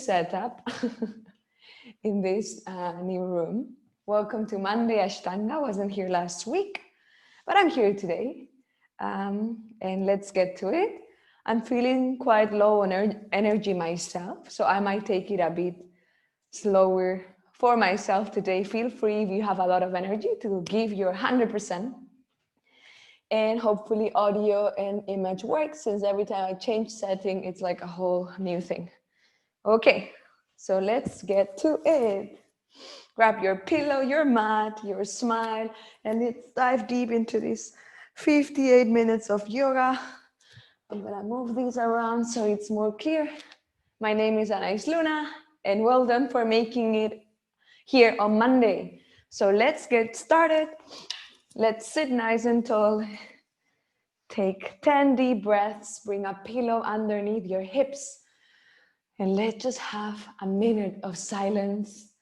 setup in this new room. Welcome to Monday Ashtanga. I wasn't here last week, but I'm here today. And let's get to it. I'm feeling quite low on energy myself, so I might take it a bit slower for myself today. Feel free if you have a lot of energy to give your 100%. And hopefully audio and image work, since every time I change setting, it's like a whole new thing. Okay, so let's get to it. Grab your pillow, your mat, your smile, and let's dive deep into this 58 minutes of yoga. I'm gonna move these around so it's more clear. My name is Anais-Luna, and well done for making it here on Monday. So let's get started. Let's sit nice and tall. Take 10 deep breaths, bring a pillow underneath your hips, and let's just have a minute of silence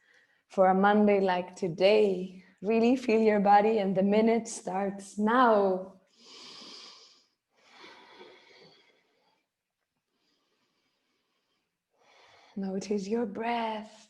for a Monday like today. Really feel your body, and the minute starts now. Notice your breath.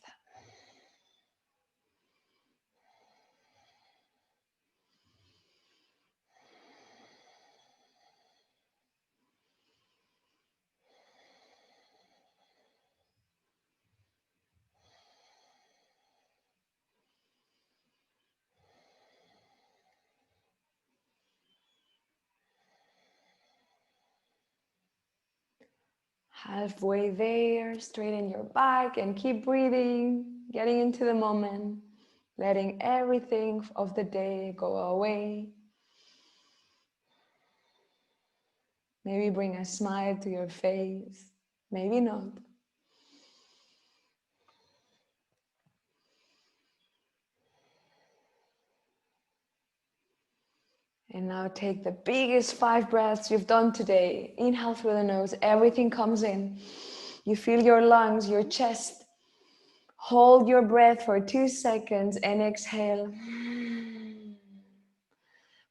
Halfway there, straighten your back and keep breathing, getting into the moment, letting everything of the day go away. Maybe bring a smile to your face, maybe not. And now take the biggest 5 breaths you've done today. Inhale through the nose, everything comes in. You feel your lungs, your chest. Hold your breath for 2 seconds and exhale.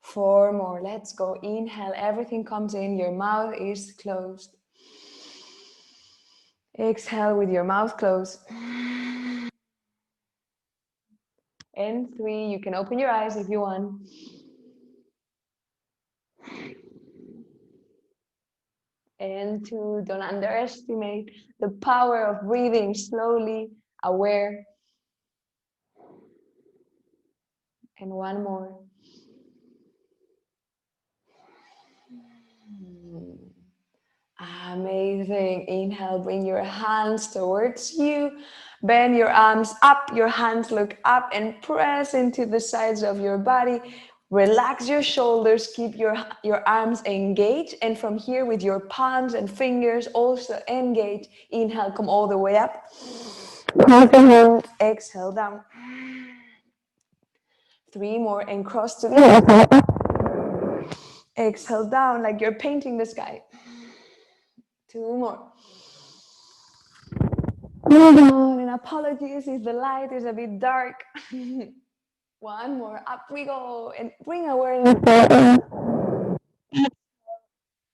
4 more, let's go. Inhale, everything comes in, your mouth is closed. Exhale with your mouth closed. And 3, you can open your eyes if you want. And 2, don't underestimate the power of breathing slowly, aware. And 1 more. Amazing. Inhale, bring your hands towards you. Bend your arms up, your hands look up, and press into the sides of your body. Relax your shoulders, keep your arms engaged. And from here, with your palms and fingers also engaged. Inhale, come all the way up. Exhale down. 3 more and cross to the other. Exhale down like you're painting the sky. 2 more. And apologies if the light is a bit dark. 1 more. Up we go and bring awareness.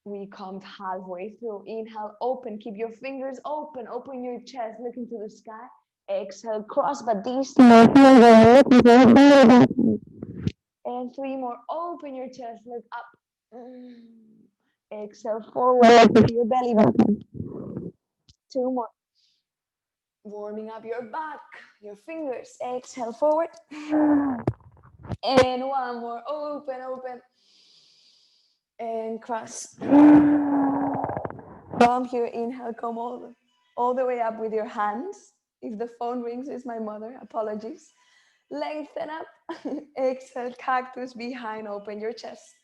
We come halfway through. Inhale, open. Keep your fingers open. Open your chest. Look into the sky. Exhale, cross, but these. And 3 more. Open your chest. Look up. Exhale, forward to your belly button. 2 more. Warming up your back, your fingers. Exhale, forward. And 1 more. Open, open. And cross. From here, inhale, come all the way up with your hands. If the phone rings, it's my mother. Apologies. Lengthen up. Exhale, cactus behind. Open your chest.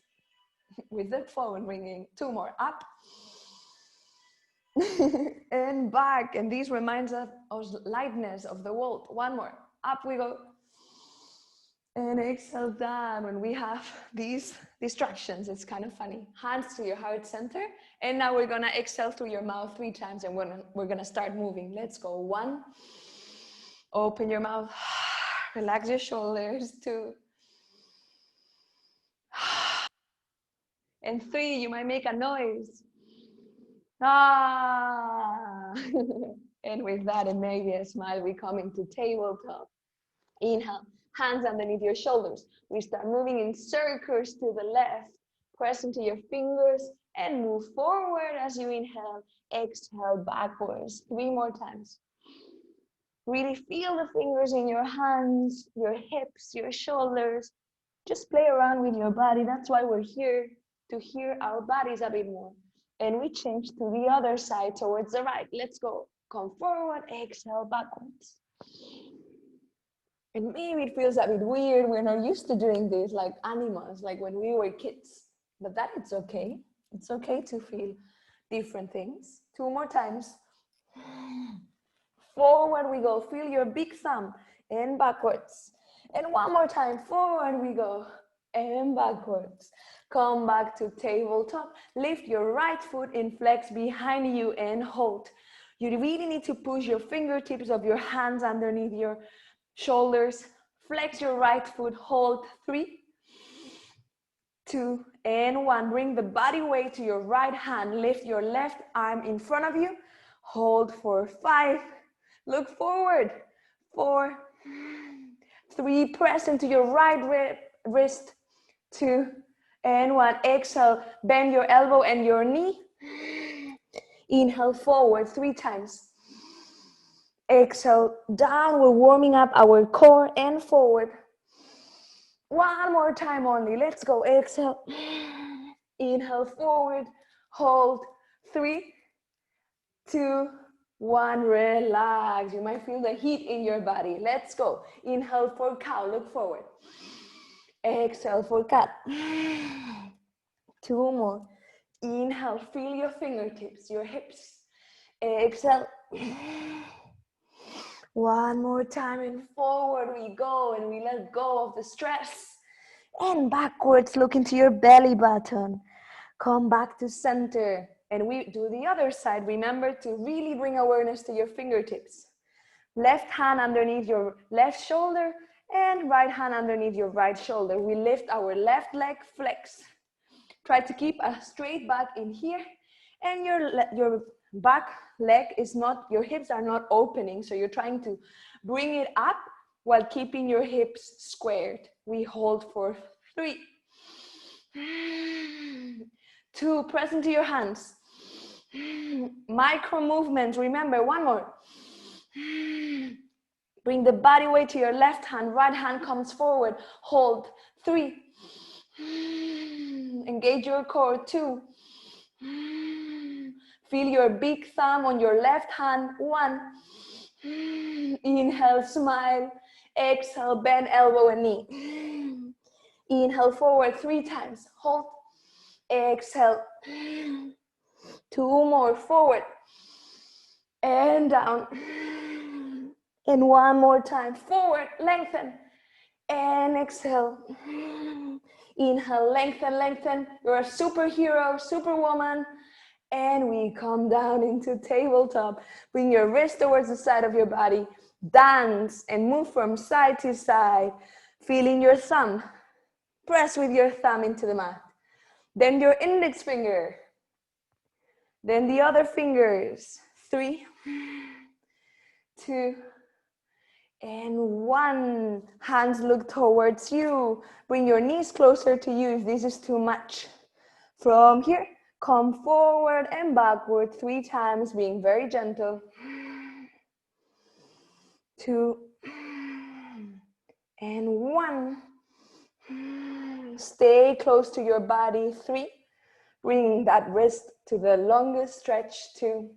With the phone ringing. 2 more. Up. And back. And this reminds us of lightness of the world. 1 more. Up we go. And exhale down. When we have these distractions, it's kind of funny. Hands to your heart center. And now we're gonna exhale through your mouth 3 times, and we're gonna start moving. Let's go. 1. Open your mouth. Relax your shoulders. 2. And 3, you might make a noise. Ah. And with that, and maybe a smile, we come into tabletop. Inhale, hands underneath your shoulders. We start moving in circles to the left. Press into your fingers and move forward as you inhale. Exhale backwards. 3 more times. Really feel the fingers in your hands, your hips, your shoulders. Just play around with your body. That's why we're here, to hear our bodies a bit more. And we change to the other side towards the right. Let's go. Come forward, exhale backwards. And maybe it feels a bit weird. We're not used to doing this like animals, like when we were kids. But that it's okay. It's okay to feel different things. 2 more times. Forward we go. Feel your big thumb and backwards. And 1 more time. Forward we go and backwards. Come back to tabletop. Lift your right foot and flex behind you and hold. You really need to push your fingertips of your hands underneath your shoulders. Flex your right foot. Hold. 3, 2, and 1. Bring the body weight to your right hand. Lift your left arm in front of you. Hold for 5. Look forward. 4, 3. Press into your right wrist. 2, and 1. Exhale. Bend your elbow and your knee. Inhale forward 3 times. Exhale down. We're warming up our core and forward. 1 more time only. Let's go. Exhale. Inhale forward. Hold. 3, 2, 1. Relax. You might feel the heat in your body. Let's go. Inhale for cow. Look forward. Exhale for cat. 2 more. Inhale. Feel your fingertips, your hips. Exhale. 1 more time, and forward we go, and we let go of the stress. And backwards, look into your belly button. Come back to center. And we do the other side. Remember to really bring awareness to your fingertips. Left hand underneath your left shoulder and right hand underneath your right shoulder. We lift our left leg, flex. Try to keep a straight back in here. And your back leg is not, your hips are not opening. So you're trying to bring it up while keeping your hips squared. We hold for 3, 2, press into your hands. Micro movements, remember, 1 more. Bring the body weight to your left hand, right hand comes forward. Hold, 3. Engage your core, 2. Feel your big thumb on your left hand, 1. Inhale, smile. Exhale, bend elbow and knee. Inhale forward 3 times. Hold. Exhale. 2 more. Forward. And down. And 1 more time. Forward. Lengthen. And exhale. Inhale. Lengthen, lengthen. You're a superhero, superwoman. And we come down into tabletop. Bring your wrist towards the side of your body. Dance and move from side to side. Feeling your thumb. Press with your thumb into the mat. Then your index finger. Then the other fingers. 3, 2, and 1. Hands look towards you. Bring your knees closer to you if this is too much. From here, come forward and backward 3 times, being very gentle. 2, and 1. Stay close to your body. 3. Bring that wrist to the longest stretch. 2,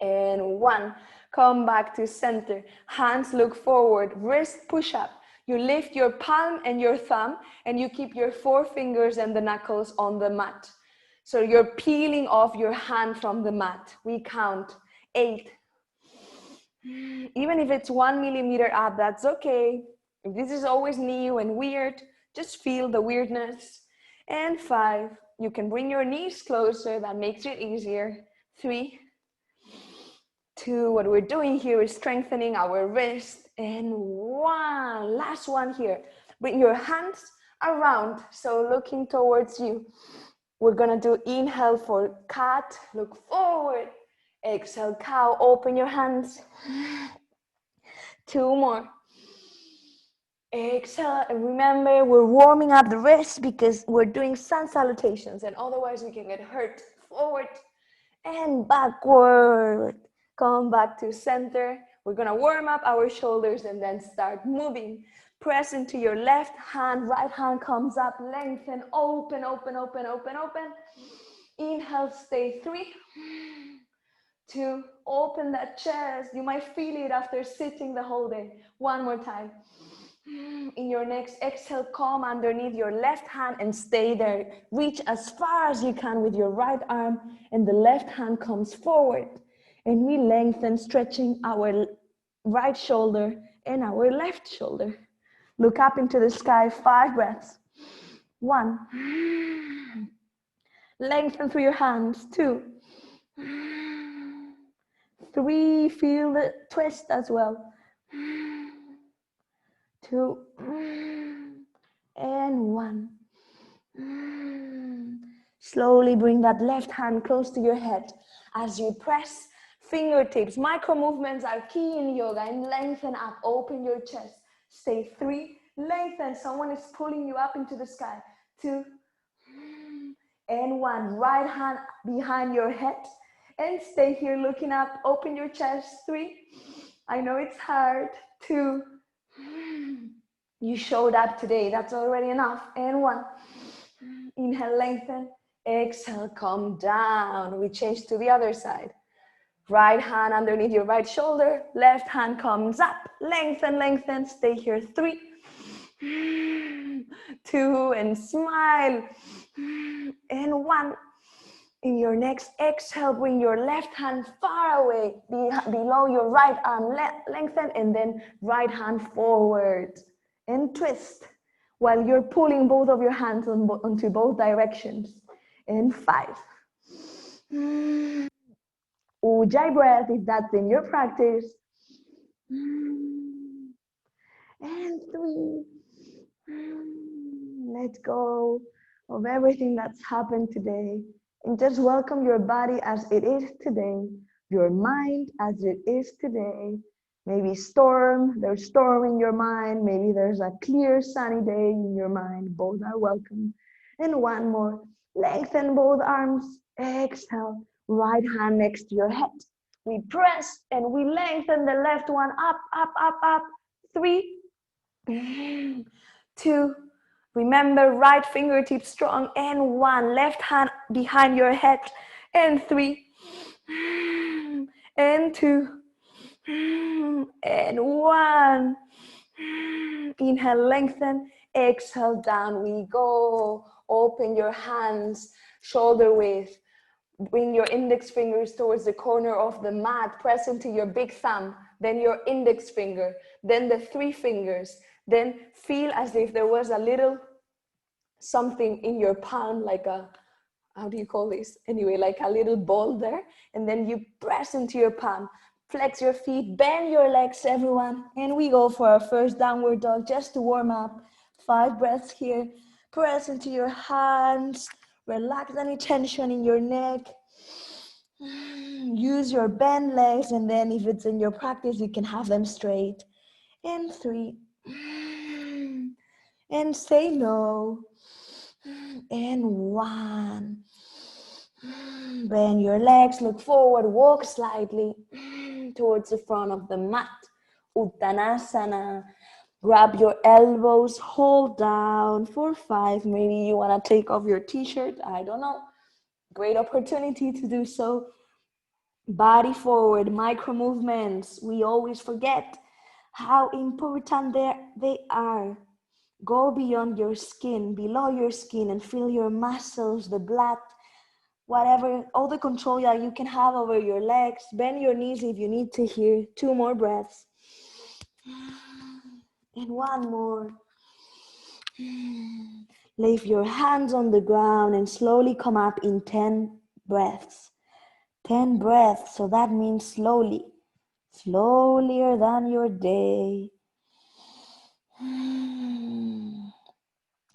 and 1. Come back to center. Hands look forward. Wrist push up. You lift your palm and your thumb, and you keep your 4 fingers and the knuckles on the mat. So you're peeling off your hand from the mat. We count 8. Even if it's 1 millimeter up, that's okay. If this is always new and weird, just feel the weirdness. And 5. You can bring your knees closer. That makes it easier. 3, 2. What we're doing here is strengthening our wrist. And 1. Last one here. Bring your hands around. So looking towards you. We're gonna do inhale for cat. Look forward. Exhale, cow. Open your hands. 2 more. Exhale, and remember, we're warming up the wrist because we're doing sun salutations, and otherwise we can get hurt. Forward and backward. Come back to center. We're gonna warm up our shoulders and then start moving. Press into your left hand, right hand comes up, lengthen, open, open, open, open, open. Inhale, stay 3, 2, open that chest. You might feel it after sitting the whole day. 1 more time. In your next exhale, come underneath your left hand and stay there. Reach as far as you can with your right arm, and the left hand comes forward. And we lengthen, stretching our right shoulder and our left shoulder. Look up into the sky, 5 breaths. 1. Lengthen through your hands. 2. 3. Feel the twist as well. 2 and 1. Slowly bring that left hand close to your head as you press fingertips. Micro movements are key in yoga, and lengthen up, open your chest. Stay 3, lengthen. Someone is pulling you up into the sky. 2 and 1. Right hand behind your head and stay here looking up, open your chest. 3, I know it's hard. 2, you showed up today, that's already enough. And 1, inhale, lengthen, exhale, come down. We change to the other side. Right hand underneath your right shoulder, left hand comes up, lengthen, lengthen, stay here. 3, 2, and smile. And 1. In your next exhale, bring your left hand far away, below your right arm, lengthen, and then right hand forward. And twist while you're pulling both of your hands onto both directions. And 5. Ujjayi breath if that's in your practice. And 3. Let go of everything that's happened today. And just welcome your body as it is today, your mind as it is today. Maybe there's storm in your mind. Maybe there's a clear sunny day in your mind. Both are welcome. And 1 more. Lengthen both arms. Exhale. Right hand next to your head. We press and we lengthen the left one up, up, up, up. 3, 2, remember right fingertips strong, and 1, left hand behind your head, and 3, and 2, and 1. Inhale, lengthen, exhale, down we go. Open your hands, shoulder width. Bring your index fingers towards the corner of the mat. Press into your big thumb, then your index finger, then the 3 fingers. Then feel as if there was a little something in your palm, like a, how do you call this? Anyway, like a little ball there. And then you press into your palm. Flex your feet, bend your legs, everyone. And we go for our first downward dog just to warm up. 5 breaths here. Press into your hands. Relax any tension in your neck. Use your bent legs, and then if it's in your practice, you can have them straight. And 3. And say no. And 1. Bend your legs, look forward, walk slightly towards the front of the mat. Uttanasana. Grab your elbows, hold down for 5. Maybe you want to take off your t-shirt, I don't know. Great opportunity to do so. Body forward, micro movements. We always forget how important they are. Go beyond your skin, below your skin, and feel your muscles, the blood, whatever, all the control that you can have over your legs. Bend your knees if you need to here. 2 more breaths. And 1 more. Leave your hands on the ground and slowly come up in 10 breaths. 10 breaths, so that means slowly. Slowlier than your day.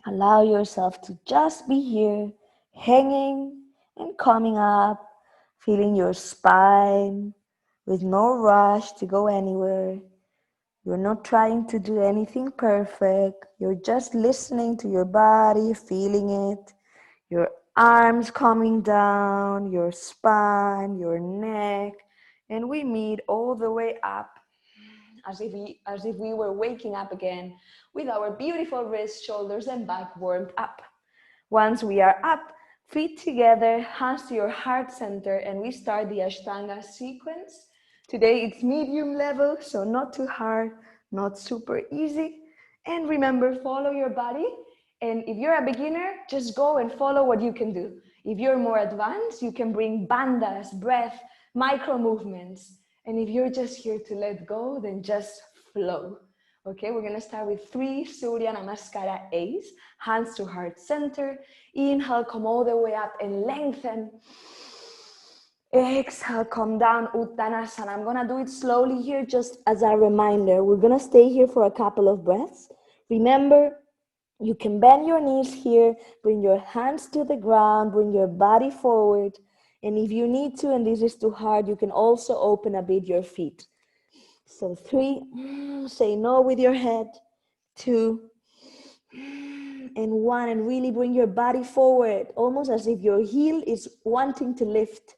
Allow yourself to just be here, hanging and coming up Feeling your spine with no rush to go anywhere. You're not trying to do anything perfect. You're just listening to your body, feeling it. Your arms coming down, your spine, your neck. And we meet all the way up as if we were waking up again with our beautiful wrists, shoulders, and back warmed up. Once we are up, feet together, hands to your heart center, and we start the Ashtanga sequence. Today it's medium level, so not too hard, not super easy. And remember, follow your body. And if you're a beginner, just go and follow what you can do. If you're more advanced, you can bring bandhas, breath, micro movements. And if you're just here to let go, then just flow. Okay, we're gonna start with 3 Surya Namaskara A's, hands to heart center. Inhale, come all the way up and lengthen. Exhale, come down, Uttanasana. I'm gonna do it slowly here just as a reminder. We're gonna stay here for a couple of breaths. Remember, you can bend your knees here, bring your hands to the ground, bring your body forward. And if you need to, and this is too hard, you can also open a bit your feet. So 3, say no with your head. 2, and 1, and really bring your body forward, almost as if your heel is wanting to lift.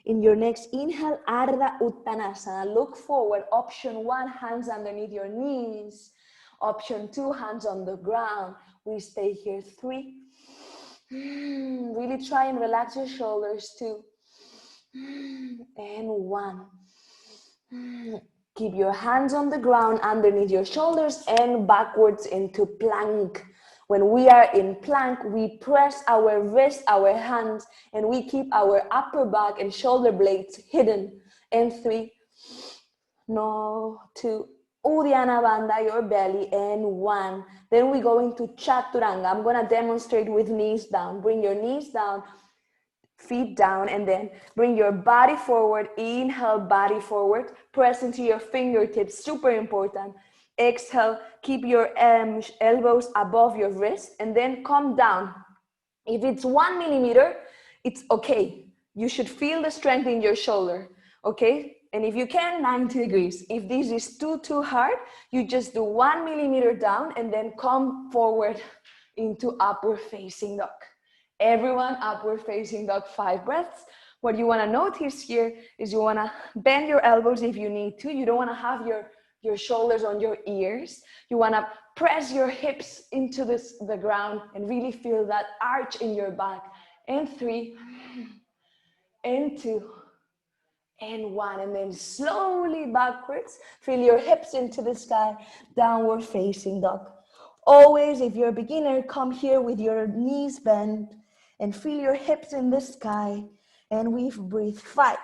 In your next inhale, Ardha Uttanasana, look forward. Option 1, hands underneath your knees. Option 2, hands on the ground. We stay here. 3, really try and relax your shoulders. 2, and 1. Keep your hands on the ground underneath your shoulders and backwards into plank. When we are in plank, we press our wrist, our hands, and we keep our upper back and shoulder blades hidden. And 3, no, 2, Uddiyana Bandha, your belly, and 1. Then we go into Chaturanga. I'm gonna demonstrate with knees down. Bring your knees down, feet down, and then bring your body forward. Inhale, body forward. Press into your fingertips, super important. Exhale, keep your elbows above your wrist, and then come down. If it's 1 millimeter, it's okay. You should feel the strength in your shoulder, okay? And if you can, 90 degrees. If this is too hard, you just do 1 millimeter down and then come forward into upward facing dog. Everyone, upward facing dog, 5 breaths. What you wanna notice here is you wanna bend your elbows if you need to. You don't wanna have your shoulders on your ears. You wanna press your hips into the ground and really feel that arch in your back. And 3, and 2, and 1. And then slowly backwards, feel your hips into the sky, downward facing dog. Always, if you're a beginner, come here with your knees bent and feel your hips in the sky. And we breathe 5.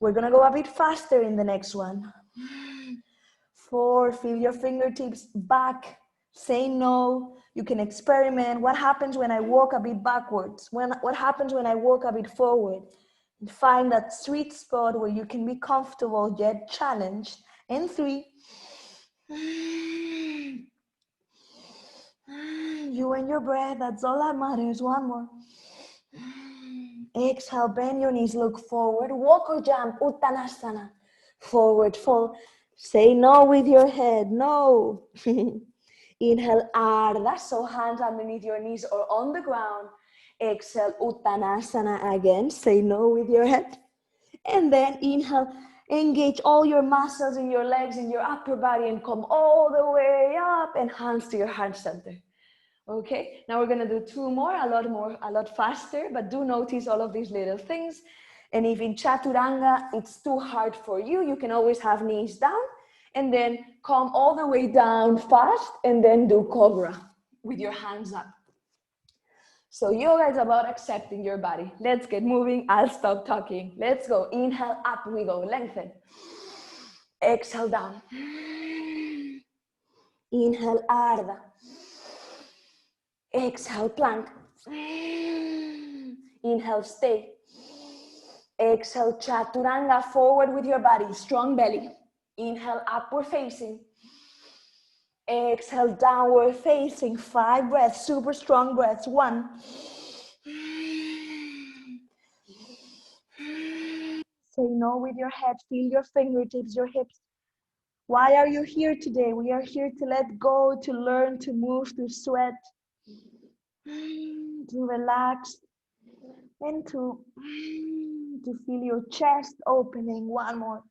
We're gonna go a bit faster in the next one. 4, feel your fingertips back. Say no. You can experiment. What happens when I walk a bit backwards? What happens when I walk a bit forward? And find that sweet spot where you can be comfortable yet challenged. And 3, you and your breath, that's all that matters. 1 more. Exhale, bend your knees, look forward. Walk or jump, Uttanasana. Forward, fold. Say no with your head, no. Inhale, Ardha, so hands underneath your knees or on the ground. Exhale, Uttanasana again. Say no with your head. And then inhale, engage all your muscles in your legs, in your upper body, and come all the way up and hands to your heart center. Okay, now we're gonna do 2 more, a lot faster, but do notice all of these little things. And if in Chaturanga it's too hard for you, you can always have knees down and then come all the way down fast and then do Cobra with your hands up. So yoga is about accepting your body. Let's get moving. I'll stop talking. Let's go. Inhale, up we go. Lengthen. Exhale, down. Inhale, Ardha. Exhale, plank. Inhale, stay. Exhale, Chaturanga, forward with your body, strong belly. Inhale, upward facing. Exhale, downward facing. 5 breaths, super strong breaths. 1. Say no with your head. Feel your fingertips, your hips. Why are you here today? We are here to let go, to learn, to move, to sweat, to relax, and to feel your chest opening. One more.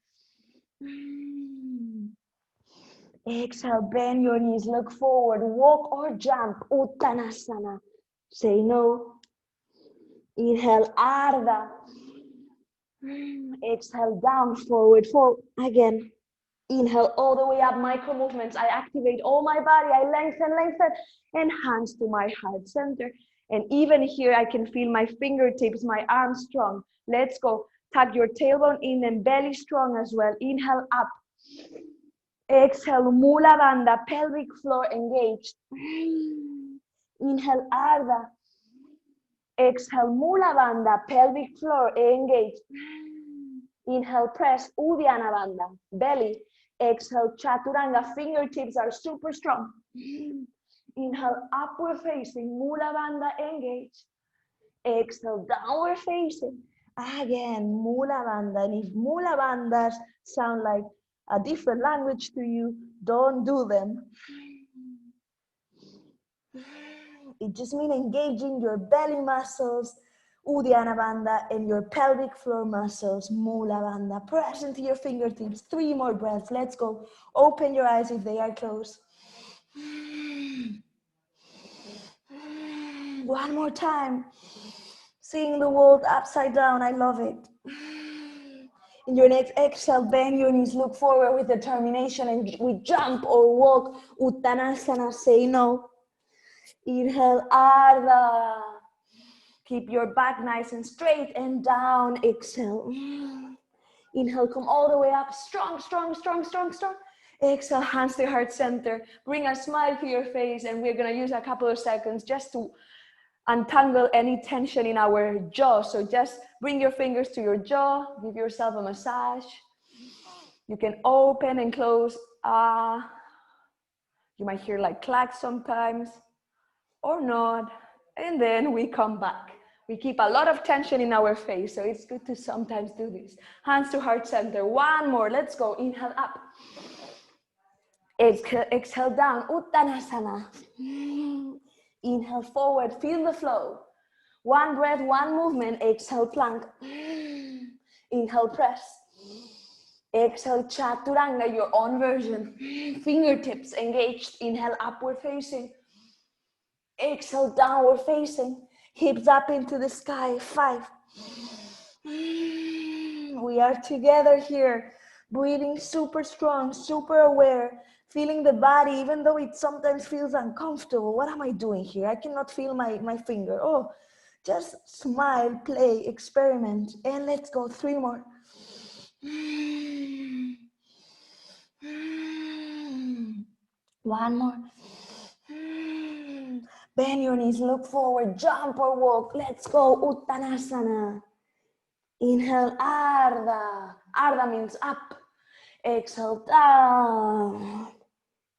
Exhale, bend your knees, look forward, walk or jump, Uttanasana. Say no. Inhale, Ardha. Exhale, down, forward, fold. Again. Inhale all the way up, micro movements. I activate all my body. I lengthen, and hands to my heart center. And even here, I can feel my fingertips, my arms strong. Let's go. Tuck your tailbone in and belly strong as well. Inhale up. Exhale, Mula Bandha, pelvic floor engaged. Inhale, Ardha. Exhale, Mula Bandha, pelvic floor engaged. Inhale, press, Uddiyana Bandha, belly. Exhale, Chaturanga, fingertips are super strong. Inhale, upward facing, Mula Bandha engaged. Exhale, downward facing. Again, Mula Bandha. And if Mula Bandhas sound like a different language to you, don't do them. It just means engaging your belly muscles, Uddiyana Bandha, and your pelvic floor muscles, Mula Bandha. Press into your fingertips. 3 more breaths. Let's go. Open your eyes if they are closed. One more time. Seeing the world upside down. I love it. In your next exhale, bend your knees, look forward with determination, and we jump or walk. Uttanasana, say no. Inhale, Ardha. Keep your back nice and straight and down. Exhale. Inhale, come all the way up. Strong, strong, strong, strong, strong. Exhale, hands to heart center. Bring a smile to your face, and we're going to use a couple of seconds just to untangle any tension in our jaw. So just bring your fingers to your jaw. Give yourself a massage. You can open and close. You might hear like clacks sometimes or not. And then we come back. We keep a lot of tension in our face, so it's good to sometimes do this. Hands to heart center. One more. Let's go. Inhale up. Exhale down. Uttanasana. Inhale forward. Feel the flow. One breath, one movement. Exhale, plank. Inhale, press. Exhale, Chaturanga, your own version. Fingertips engaged. Inhale, upward facing. Exhale, downward facing. Hips up into the sky. 5. We are together here. Breathing super strong, super aware. Feeling the body, even though it sometimes feels uncomfortable. What am I doing here? I cannot feel my finger. Oh, just smile, play, experiment. And let's go. 3 more. One more. Bend your knees, look forward, jump or walk. Let's go. Uttanasana. Inhale, Ardha. Ardha means up. Exhale, down.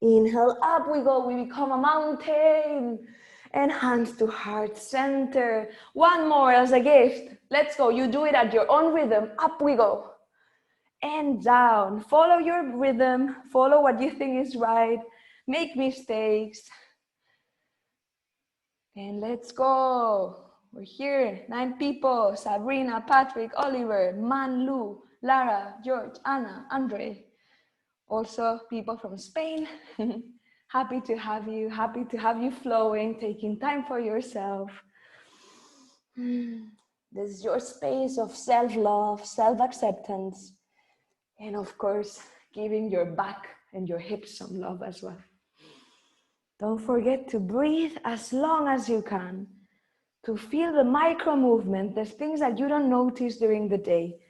Inhale, up we go. We become a mountain. And hands to heart center. One more as a gift. Let's go. You do it at your own rhythm. Up we go. And down. Follow your rhythm. Follow what you think is right. Make mistakes. And let's go. We're here. 9 people. Sabrina, Patrick, Oliver, Man, Lou, Lara, George, Anna, Andre. Also people from Spain. Happy to have you. Happy to have you flowing, taking time for yourself. This is your space of self-love, self-acceptance. And of course, giving your back and your hips some love as well. Don't forget to breathe as long as you can, to feel the micro movement, the things that you don't notice during the day.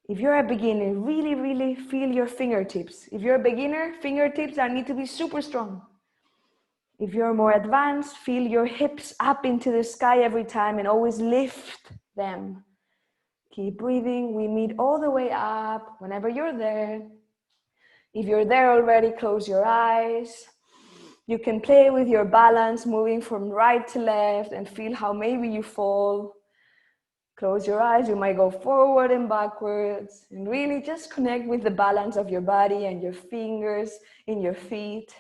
If you're a beginner, really feel your fingertips. If you're a beginner, fingertips need to be super strong. If you're more advanced, feel your hips up into the sky every time and always lift them. Keep breathing. We meet all the way up whenever you're there. If you're there already, close your eyes. You can play with your balance, moving from right to left and feel how maybe you fall. Close your eyes, you might go forward and backwards, and really just connect with the balance of your body and your fingers in your feet.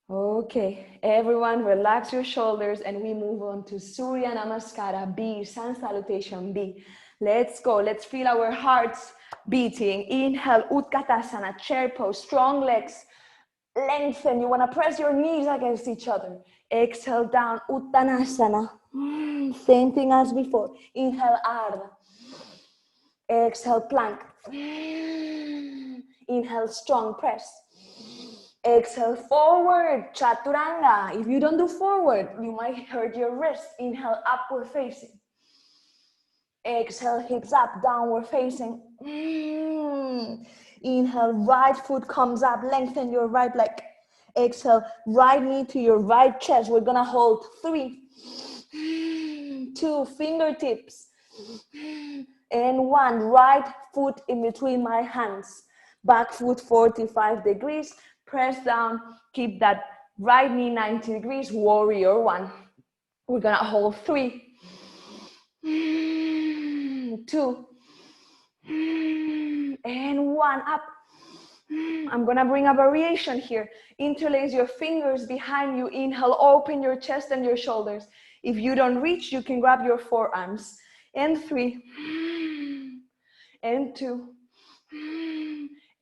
Okay, everyone relax your shoulders and we move on to Surya Namaskara B, Sun Salutation B. Let's go, let's feel our hearts beating. Inhale, Utkatasana, chair pose, strong legs, lengthen. You want to press your knees against each other. Exhale down, Uttanasana. Same thing as before. Inhale, Ardha. Exhale, plank. Inhale, strong press. Exhale, forward, Chaturanga. If you don't do forward, you might hurt your wrist. Inhale, upward facing. Exhale, hips up, downward facing. Inhale, right foot comes up, lengthen your right leg. Exhale, right knee to your right chest. We're gonna hold 3, 2, fingertips, and 1, right foot in between my hands. Back foot 45 degrees, press down, keep that right knee 90 degrees, warrior 1. We're gonna hold 3, 2, and 1, up. I'm gonna bring a variation here. Interlace your fingers behind you. Inhale, open your chest and your shoulders. If you don't reach, you can grab your forearms. And 3, and 2,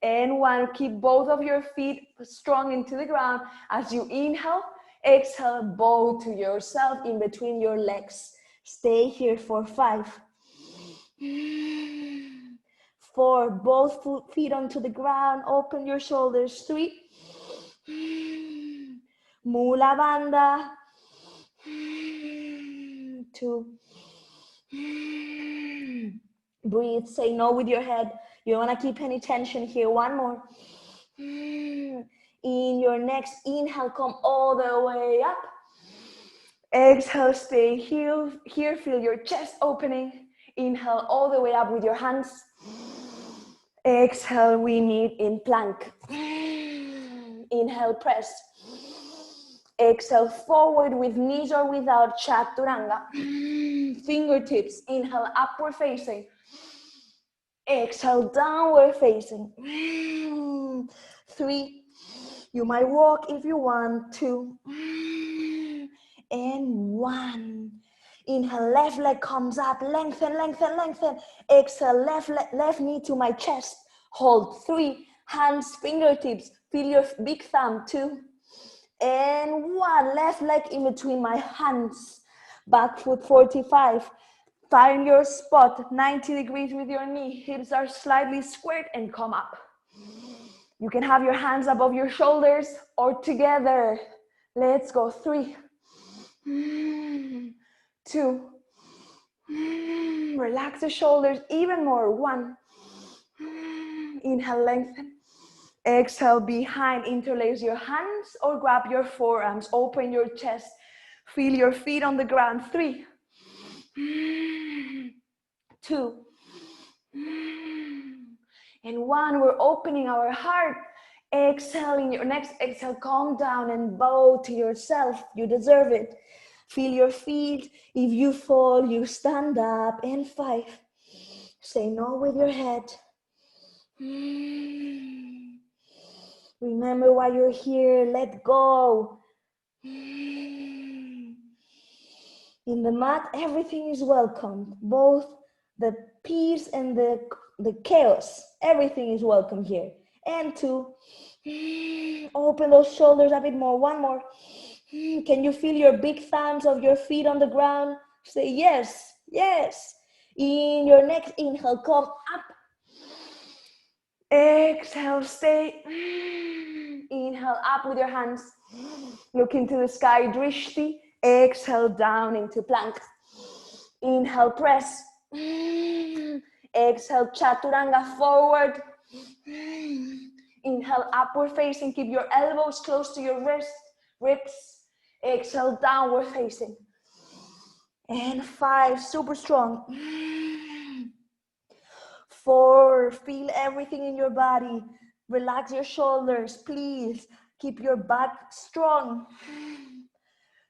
and 1. Keep both of your feet strong into the ground. As you inhale, exhale, bow to yourself in between your legs. Stay here for 5, 4, both feet onto the ground, open your shoulders. 3, Mula Bandha. 2, breathe, say no with your head. You don't want to keep any tension here. 1 more. In your next inhale, come all the way up. Exhale, stay here. Feel your chest opening. Inhale all the way up with your hands. Exhale, we meet in plank. Inhale, press. Exhale, forward with knees or without, Chaturanga. Fingertips, inhale, upward facing. Exhale, downward facing. 3, you might walk if you want. 2, and 1. Inhale, left leg comes up, lengthen, lengthen, lengthen. Exhale, left knee to my chest. Hold 3, hands, fingertips. Feel your big thumb. 2, and 1. Left leg in between my hands. Back foot 45. Find your spot, 90 degrees with your knee. Hips are slightly squared and come up. You can have your hands above your shoulders or together. Let's go. 3, 2, relax the shoulders even more. 1, inhale, lengthen. Exhale, behind, interlace your hands or grab your forearms, open your chest, feel your feet on the ground. 3, 2, and 1. We're opening our heart. Exhale, in your next exhale, calm down and bow to yourself. You deserve it. Feel your feet. If you fall, you stand up. And 5, say no with your head. Remember why you're here. Let go. In the mat, everything is welcome. Both the peace and the chaos. Everything is welcome here. And 2, open those shoulders a bit more. 1 more. Can you feel your big thumbs of your feet on the ground? Say yes, yes. In your next inhale, come up. Exhale, stay. Inhale up with your hands. Look into the sky, Drishti. Exhale down into plank. Inhale, press. Exhale, Chaturanga, forward. Inhale, upward facing. Keep your elbows close to your ribs. Exhale, downward facing. And 5, super strong. 4, feel everything in your body. Relax your shoulders, please. Keep your back strong.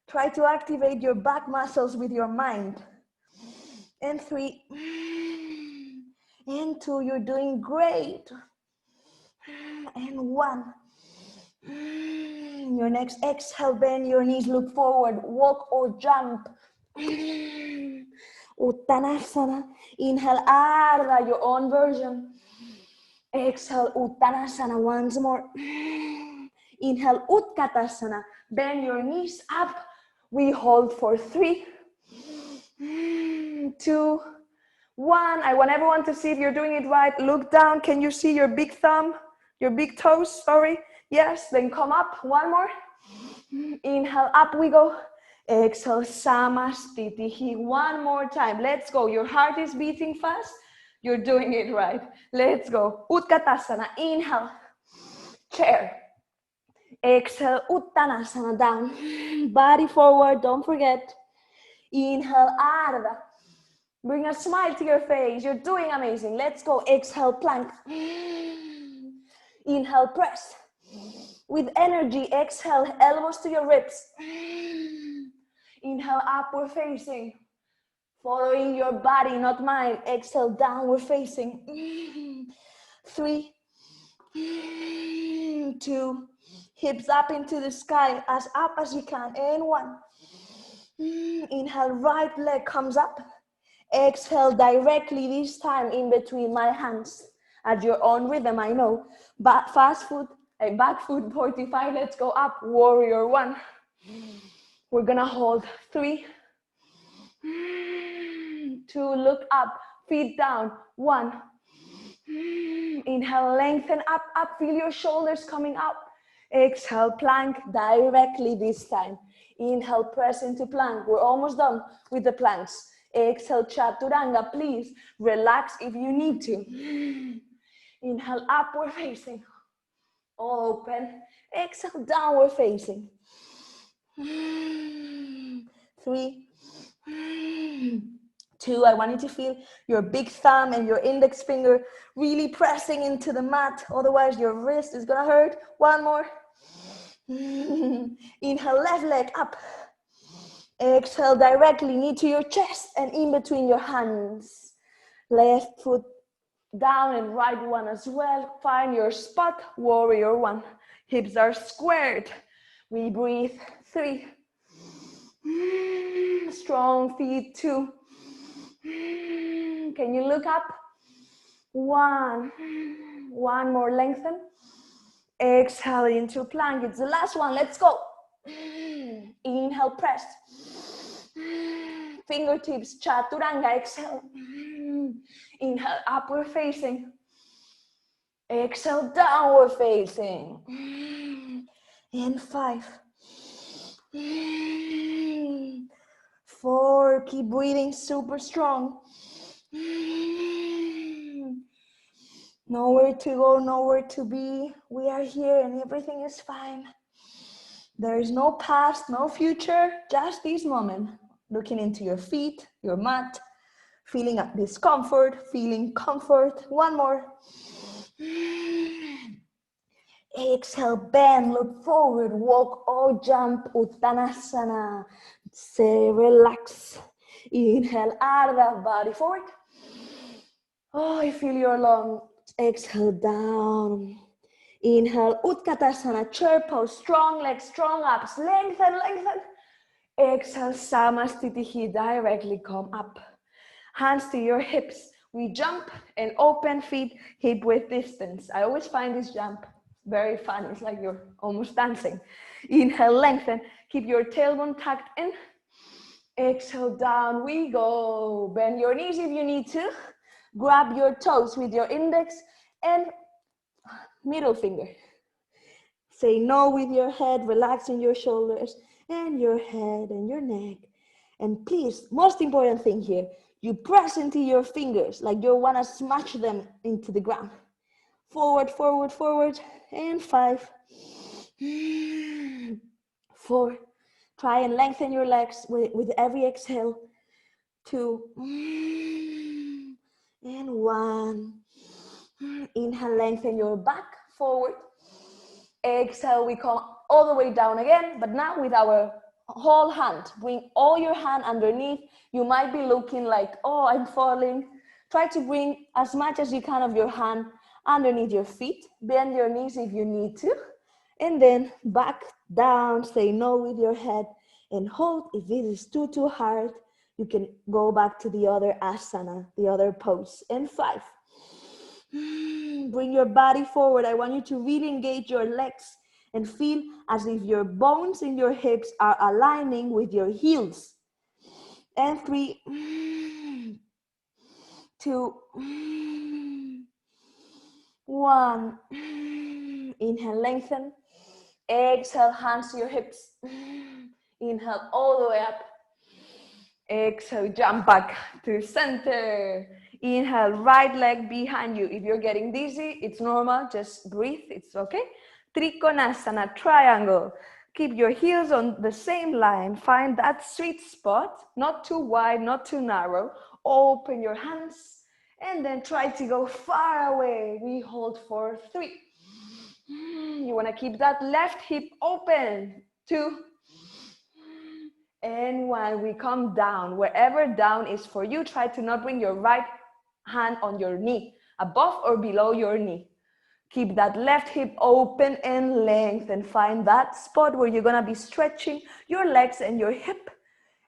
Try to activate your back muscles with your mind. and 3, and 2. You're doing great. And 1. Your next exhale, bend your knees, look forward, walk or jump. Uttanasana. Inhale, Ardha, your own version. Exhale, Uttanasana once more. Inhale, Utkatasana. Bend your knees up. We hold for 3, 2, 1. I want everyone to see if you're doing it right. Look down. Can you see your big thumb? Your big toes, sorry. Yes, then come up. One more. Inhale, up we go. Exhale, Samastitihi. One more time. Let's go. Your heart is beating fast. You're doing it right. Let's go. Utkatasana. Inhale. Chair. Exhale, Uttanasana, down. Body forward, don't forget. Inhale, Ardha. Bring a smile to your face. You're doing amazing. Let's go. Exhale, plank. Inhale, press. With energy, exhale, elbows to your ribs. Inhale, upward facing. Following your body, not mine. Exhale, downward facing. 3, 2, hips up into the sky, as up as you can. And 1. Inhale, right leg comes up. Exhale directly this time in between my hands. At your own rhythm, I know. But fast foot, back foot 45, let's go up. Warrior 1. We're gonna hold 3, 2, look up, feet down. 1. Inhale, lengthen up, up, feel your shoulders coming up. Exhale, plank directly this time. Inhale, press into plank. We're almost done with the planks. Exhale, chaturanga, please relax if you need to. Inhale, upward facing. Open. Exhale, downward facing. 3, 2, I want you to feel your big thumb and your index finger really pressing into the mat. Otherwise, your wrist is gonna hurt. 1 more. Inhale, left leg up. Exhale, directly knee to your chest and in between your hands. Left foot down and right one as well. Find your spot, warrior 1. Hips are squared. We breathe. 3. Strong feet. 2. Can you look up? 1. 1 more, lengthen. Exhale into plank. It's the last one. Let's go. Inhale, press. Fingertips, chaturanga. Exhale. Inhale, upward facing. Exhale, downward facing. And 5. 4. Keep breathing super strong. Nowhere to go, nowhere to be. We are here and everything is fine. There is no past, no future, just this moment. Looking into your feet, your mat, feeling discomfort, feeling comfort. 1 more. Exhale, bend, look forward, walk or jump, Uttanasana. Say, relax. Inhale, Ardha, body forward. Oh, I feel your lungs. Exhale, down. Inhale, Utkatasana, chair pose, strong legs, strong abs, lengthen, lengthen. Exhale, Samastitihi, directly come up. Hands to your hips. We jump and open feet, hip width distance. I always find this jump very fun. It's like you're almost dancing. Inhale, lengthen. Keep your tailbone tucked in. Exhale, down we go. Bend your knees if you need to. Grab your toes with your index and middle finger. Say no with your head, relaxing your shoulders and your head and your neck. And please, most important thing here, you press into your fingers like you want to smash them into the ground. Forward, forward, forward. And 5. 4. Try and lengthen your legs with every exhale. 2. And 1. Inhale, lengthen your back forward. Exhale, we come all the way down again, but now with our whole hand. Bring all your hand underneath. You might be looking like, oh, I'm falling. Try to bring as much as you can of your hand underneath your feet. Bend your knees if you need to. And then back down, say no with your head and hold. If it is too hard, you can go back to the other asana, the other pose. And 5. Bring your body forward. I want you to really engage your legs and feel as if your bones in your hips are aligning with your heels. And 3, 2, 1. Inhale, lengthen. Exhale, hands to your hips. Inhale all the way up. Exhale, jump back to center. Inhale, right leg behind you. If you're getting dizzy, it's normal. Just breathe. It's okay. Trikonasana, triangle. Keep your heels on the same line. Find that sweet spot. Not too wide, not too narrow. Open your hands. And then try to go far away. We hold for 3. You want to keep that left hip open. 2. And 1, we come down. Wherever down is for you, try to not bring your right hand on your knee, above or below your knee. Keep that left hip open and lengthen. Find that spot where you're gonna be stretching your legs and your hip.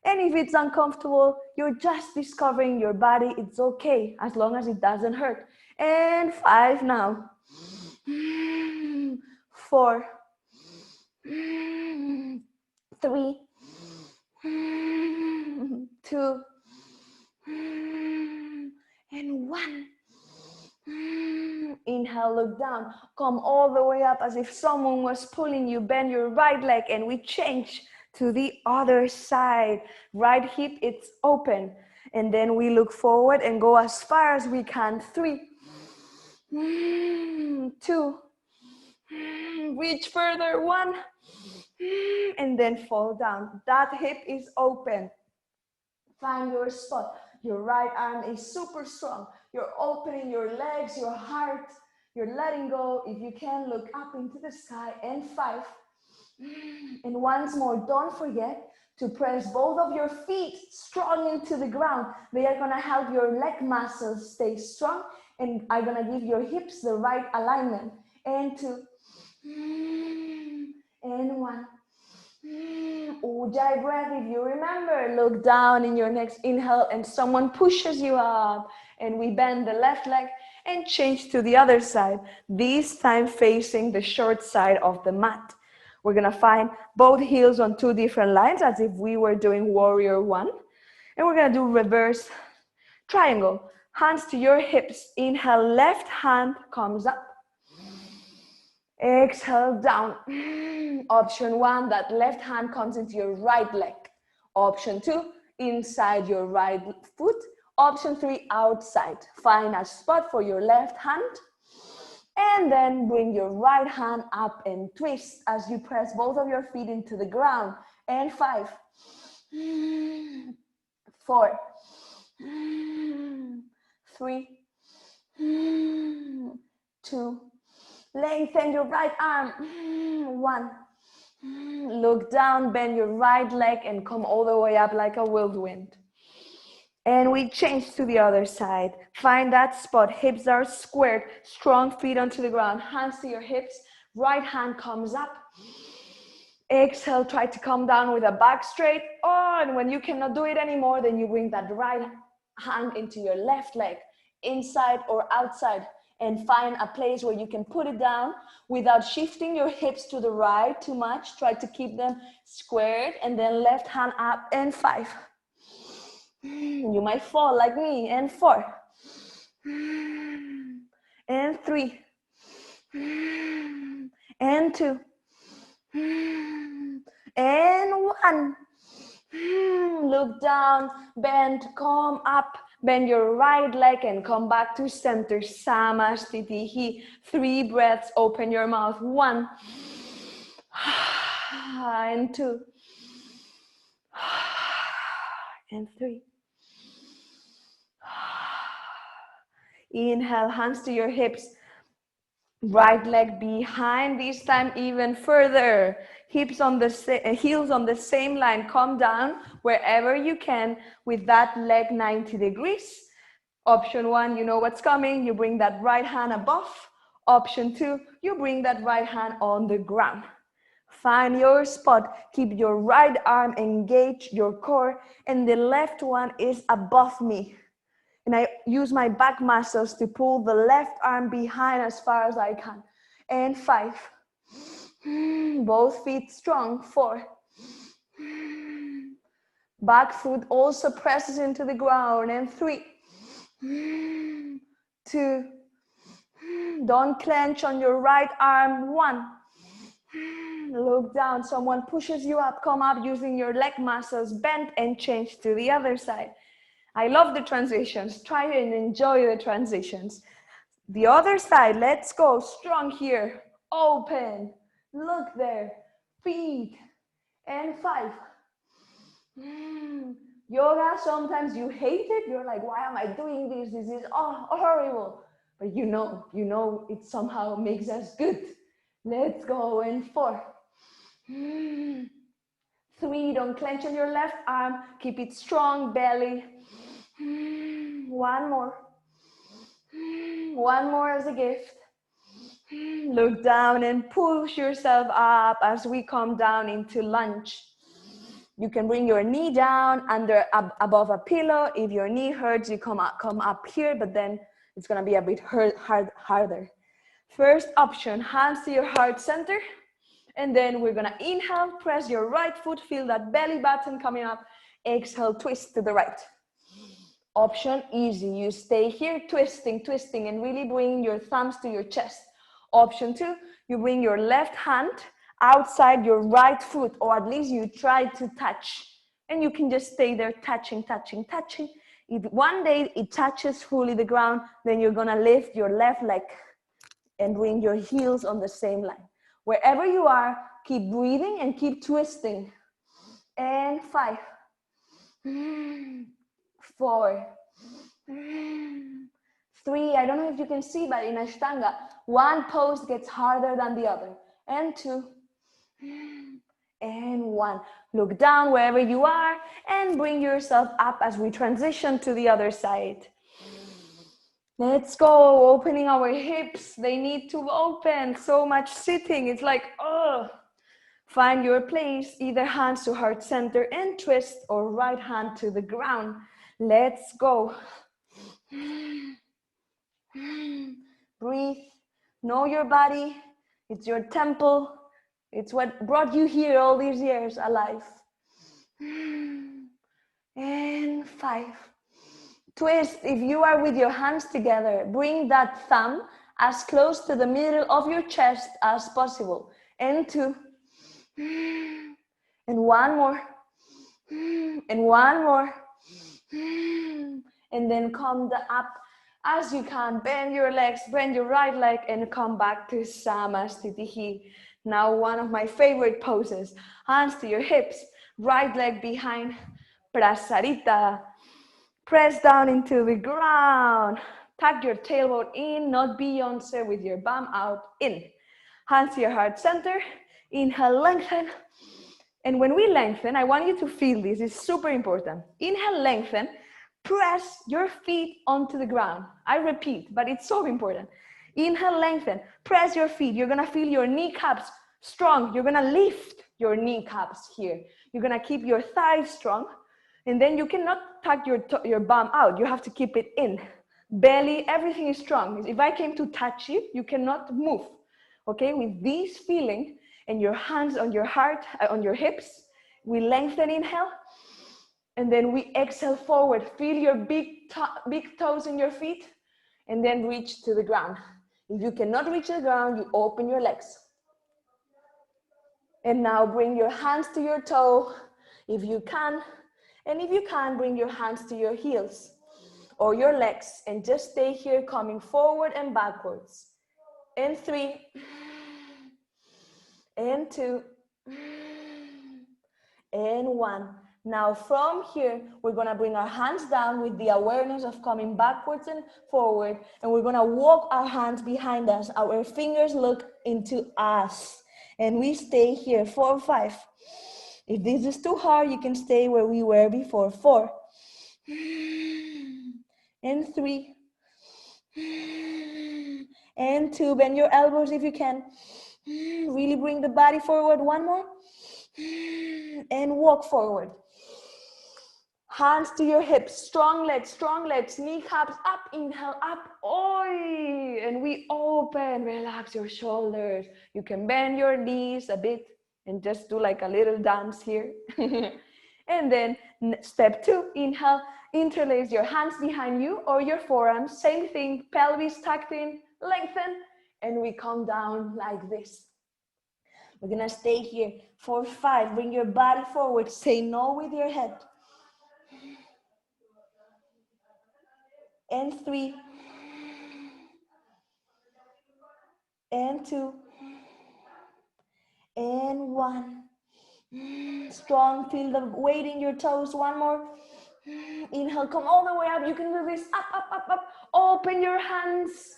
And if it's uncomfortable, you're just discovering your body. It's okay, as long as it doesn't hurt. And 5 now. 4, 3, 2, and 1. Inhale, look down. Come all the way up as if someone was pulling you. Bend your right leg and we change to the other side. Right hip, it's open. And then we look forward and go as far as we can. 3, 2, reach further. 1, and then fall down. That hip is open. Find your spot. Your right arm is super strong. You're opening your legs, your heart. You're letting go. If you can, look up into the sky. And 5. And once more, don't forget to press both of your feet strong into the ground. They are going to help your leg muscles stay strong and are going to give your hips the right alignment. And 2. And 1. Ujjayi breath. If you remember, look down in your next inhale and someone pushes you up, and we bend the left leg and change to the other side, this time facing the short side of the mat. We're gonna find both heels on 2 different lines as if we were doing warrior 1, and we're gonna do reverse triangle. Hands to your hips. Inhale, left hand comes up. Exhale, down. Option 1, that left hand comes into your right leg. Option 2, inside your right foot. Option 3, outside. Find a spot for your left hand. And then bring your right hand up and twist as you press both of your feet into the ground. And 5, 4, 3, 2, lengthen your right arm. 1. Look down, bend your right leg and come all the way up like a whirlwind. And we change to the other side. Find that spot. Hips are squared. Strong feet onto the ground. Hands to your hips. Right hand comes up. Exhale, try to come down with a back straight. Oh, and when you cannot do it anymore, then you bring that right hand into your left leg, inside or outside, and find a place where you can put it down without shifting your hips to the right too much. Try to keep them squared, and then left hand up. And 5. You might fall like me. And 4. And 3. And 2. And 1. Look down, bend, come up, bend your right leg and come back to center. Samastitihi. 3 breaths, open your mouth. 1. And 2. And 3. Inhale, hands to your hips. Right leg behind, this time even further. Hips on the heels on the same line. Come down wherever you can with that leg 90 degrees. Option 1, you know what's coming. You bring that right hand above. Option 2, you bring that right hand on the ground. Find your spot. Keep your right arm engaged, your core, and the left one is above me. And I use my back muscles to pull the left arm behind as far as I can. And 5. Both feet strong. 4. Back foot also presses into the ground. And 3. 2. Don't clench on your right arm. 1. Look down. Someone pushes you up. Come up using your leg muscles. Bend and change to the other side. I love the transitions. Try and enjoy the transitions. The other side, let's go. Strong here. Open. Look there. Feet. And 5. Yoga, sometimes you hate it. You're like, why am I doing this? This is horrible. But you know it somehow makes us good. Let's go. And 4. 3, don't clench on your left arm. Keep it strong, belly. 1 more. 1 more as a gift. Look down and push yourself up as we come down into lunge. You can bring your knee down above a pillow. If your knee hurts, you come up here, but then it's gonna be a bit harder. First option, hands to your heart center. And then we're gonna inhale, press your right foot, feel that belly button coming up. Exhale, twist to the right. Option easy, you stay here twisting, and really bring your thumbs to your chest. Option 2, you bring your left hand outside your right foot, or at least you try to touch. And you can just stay there touching. If one day it touches fully the ground, then you're gonna lift your left leg and bring your heels on the same line. Wherever you are, keep breathing and keep twisting. And 5, 4, 3, I don't know if you can see, but in Ashtanga, one pose gets harder than the other. And 2, and 1. Look down wherever you are and bring yourself up as we transition to the other side. Let's go, opening our hips. They need to open. So much sitting, it's like, oh. Find your place, either hands to heart center and twist, or right hand to the ground. Let's go. Breathe, know your body. It's your temple. It's what brought you here all these years alive. And 5. Twist, if you are with your hands together, bring that thumb as close to the middle of your chest as possible. And 2. And 1 more. And 1 more. And then come up as you can. Bend your legs, bend your right leg, and come back to Samasthiti. Now one of my favorite poses. Hands to your hips, right leg behind, Prasarita. Press down into the ground. Tuck your tailbone in, not Beyonce, with your bum out, in. Hands to your heart center. Inhale, lengthen. And when we lengthen, I want you to feel this. It's super important. Inhale, lengthen. Press your feet onto the ground. I repeat, but it's so important. Inhale, lengthen. Press your feet. You're going to feel your kneecaps strong. You're going to lift your kneecaps here. You're going to keep your thighs strong. And then you cannot tuck your bum out. You have to keep it in. Belly, everything is strong. If I came to touch you, you cannot move. Okay, with this feeling and your hands on your heart, on your hips, we lengthen, inhale. And then we exhale forward. Feel your big toes in your feet. And then reach to the ground. If you cannot reach the ground, you open your legs. And now bring your hands to your toe, if you can. And if you can, bring your hands to your heels or your legs. And just stay here, coming forward and backwards. And 3. And 2. And 1. Now from here, we're gonna bring our hands down with the awareness of coming backwards and forward, and we're gonna walk our hands behind us. Our fingers look into us, and we stay here, 4, 5. If this is too hard, you can stay where we were before, 4. And 3. And 2, bend your elbows if you can. Really bring the body forward, 1 more. And walk forward. Hands to your hips, strong legs, kneecaps up, inhale up, oi, and we open, relax your shoulders. You can bend your knees a bit and just do like a little dance here. And then step 2, inhale, interlace your hands behind you or your forearms, same thing, pelvis tucked in, lengthen, and we come down like this. We're gonna stay here for 5, bring your body forward, say no with your head. And 3, and 2, and 1. Strong, feel the weight in your toes, 1 more. Inhale, come all the way up. You can do this, up. Open your hands.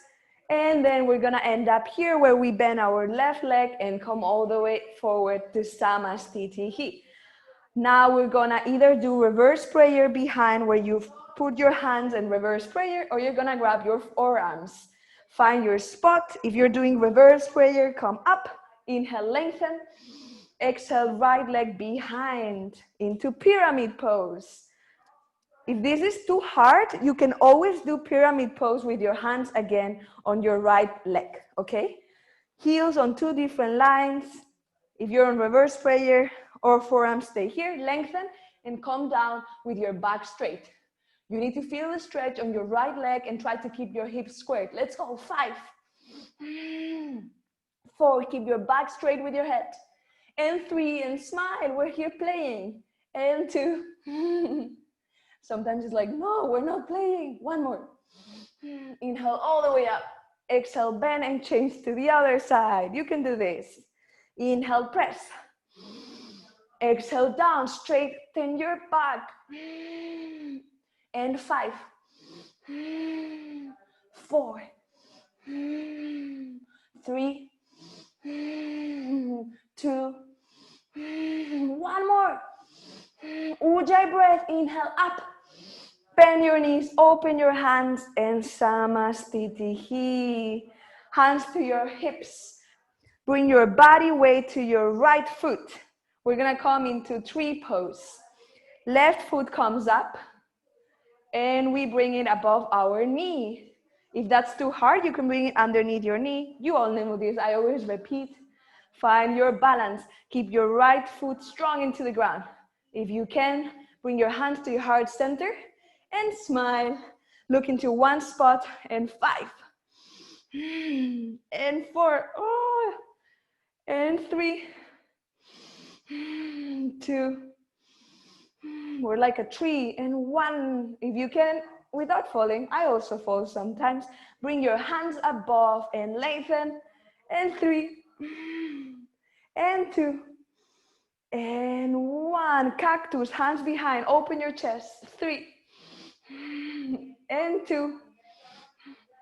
And then we're gonna end up here where we bend our left leg and come all the way forward to Samastitihi. Now we're gonna either do reverse prayer behind where you put your hands in reverse prayer, or you're gonna grab your forearms. Find your spot. If you're doing reverse prayer, come up, inhale, lengthen. Exhale, right leg behind into pyramid pose. If this is too hard, you can always do pyramid pose with your hands again on your right leg, okay? Heels on 2 different lines. If you're on reverse prayer or forearms, stay here, lengthen and come down with your back straight. You need to feel the stretch on your right leg and try to keep your hips squared. Let's go, 5. 4, keep your back straight with your head. And 3, and smile, we're here playing. And 2, sometimes it's like, no, we're not playing. 1 more. Inhale all the way up. Exhale, bend and change to the other side. You can do this. Inhale, press. Exhale, down, straighten your back. And 5, 4, 3, 2, 1 more. Ujjayi breath, inhale up. Bend your knees, open your hands, and Samastitihi. Hands to your hips. Bring your body weight to your right foot. We're gonna come into tree pose. Left foot comes up, and we bring it above our knee. If that's too hard, you can bring it underneath your knee. You all know this, I always repeat. Find your balance. Keep your right foot strong into the ground. If you can, bring your hands to your heart center and smile. Look into one spot, and 5, and 4, oh, and 3, 2, we're like a tree, and 1. If you can, without falling, I also fall sometimes. Bring your hands above and lengthen, and 3, and 2, and 1. Cactus, hands behind, open your chest. 3, and 2,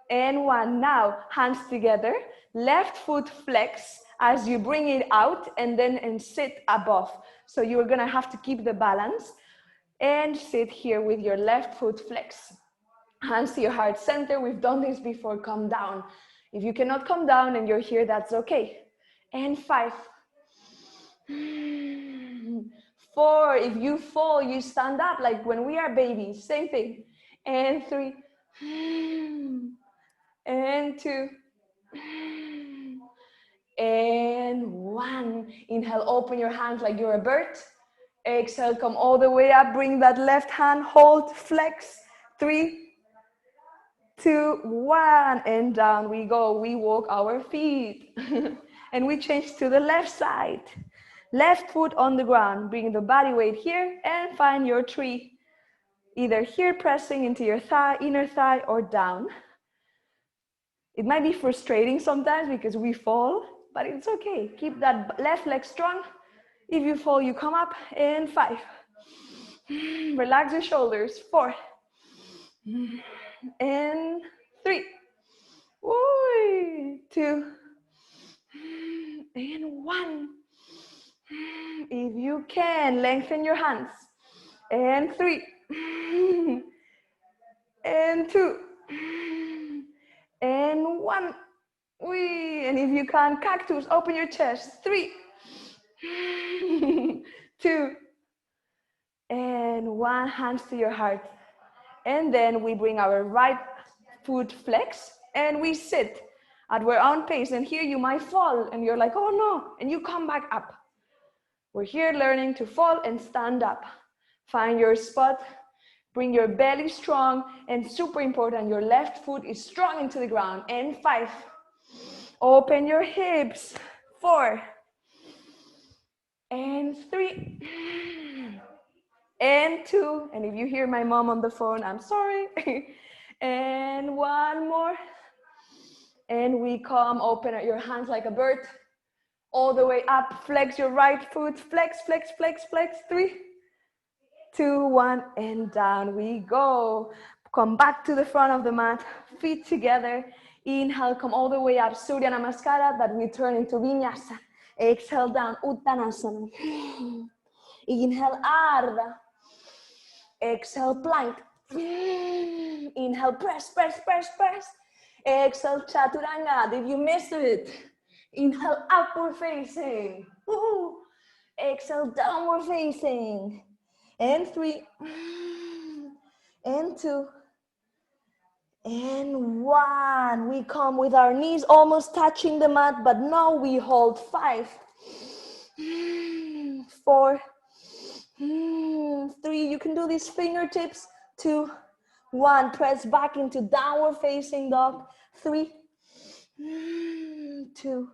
and 1. Now, hands together, left foot flex as you bring it out, and then sit above. So you're gonna have to keep the balance and sit here with your left foot flex. Hands to your heart center. We've done this before. Come down. If you cannot come down and you're here, that's okay. And 5, 4. If you fall, you stand up like when we are babies. Same thing. And 3, and 2, and 1. Inhale, open your hands like you're a bird. Exhale, come all the way up. Bring that left hand, hold, flex. 3, 2, 1, and down we go. We walk our feet. And we change to the left side. Left foot on the ground. Bring the body weight here and find your tree. Either here, pressing into your thigh, inner thigh, or down. It might be frustrating sometimes because we fall, but it's okay. Keep that left leg strong. If you fall, you come up. And 5, Relax your shoulders. 4 and 3. Woo. 2 and 1. If you can, lengthen your hands. And 3 and 2 and 1. Wee. And if you can, cactus, open your chest. 3 2 and 1. Hands to your heart. And then we bring our right foot flex and we sit at our own pace. And here you might fall and you're like, oh no, and you come back up. We're here learning to fall and stand up. Find your spot, bring your belly strong, and super important, your left foot is strong into the ground. And 5, open your hips. 4 and 3 and 2, and if you hear my mom on the phone, I'm sorry. And 1 more, and we come, open your hands like a bird, all the way up, flex your right foot, flex, flex, flex, flex. 3 2 1, and down we go. Come back to the front of the mat, feet together. Inhale, come all the way up, Surya Namaskara, that we turn into Vinyasa. Exhale down, Uttanasana. Inhale, Ardha. Exhale, plank. Inhale, press, press, press, press. Exhale, Chaturanga. If you missed it, inhale, upward facing. Woo-hoo. Exhale, downward facing. And 3 and 2 and 1. We come with our knees almost touching the mat, but now we hold. 5 4 3. You can do these fingertips. 2 1. Press back into downward facing dog. 3 2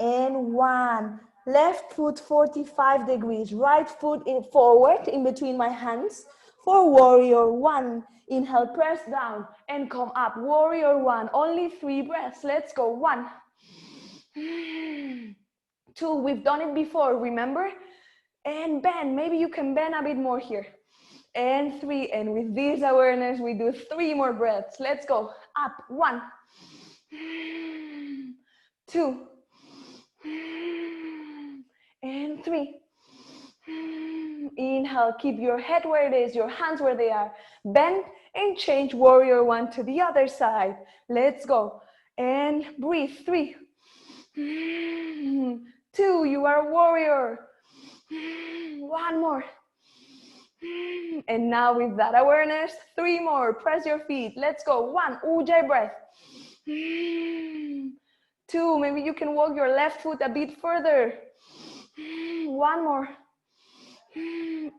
and 1. Left foot 45 degrees, right foot forward in between my hands for warrior 1. Inhale, press down and come up. Warrior 1, only 3 breaths. Let's go. 1 2. We've done it before, remember? And bend. Maybe you can bend a bit more here. And 3. And with this awareness, we do 3 more breaths. Let's go. Up. 1 2 and 3. Inhale, keep your head where it is, your hands where they are. Bend and change warrior 1 to the other side. Let's go. And breathe. 3 2. You are warrior. 1 more. And now with that awareness, 3 more. Press your feet. Let's go. 1. Ujjayi breath. 2. Maybe you can walk your left foot a bit further. 1 more.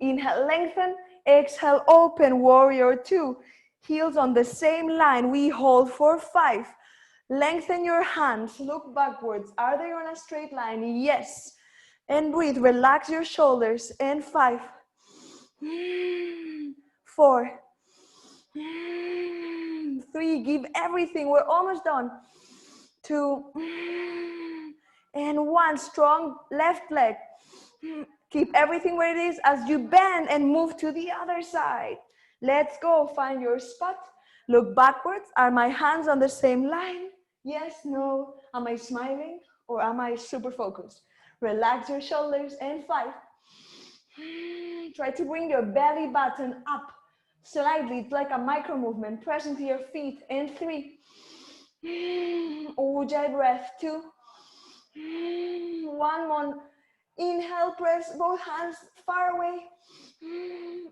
Inhale, lengthen. Exhale, open. Warrior 2. Heels on the same line. We hold for 5. Lengthen your hands. Look backwards. Are they on a straight line? Yes. And breathe. Relax your shoulders. And 5 4 3. Give everything. We're almost done. 2 and 1. Strong left leg. Keep everything where it is as you bend and move to the other side. Let's go. Find your spot. Look backwards. Are my hands on the same line? Yes, no. Am I smiling or am I super focused? Relax your shoulders. And 5. Try to bring your belly button up slightly. It's like a micro movement. Press into your feet. And 3. Ujjayi breath. 2. 1 more. Inhale, press both hands far away.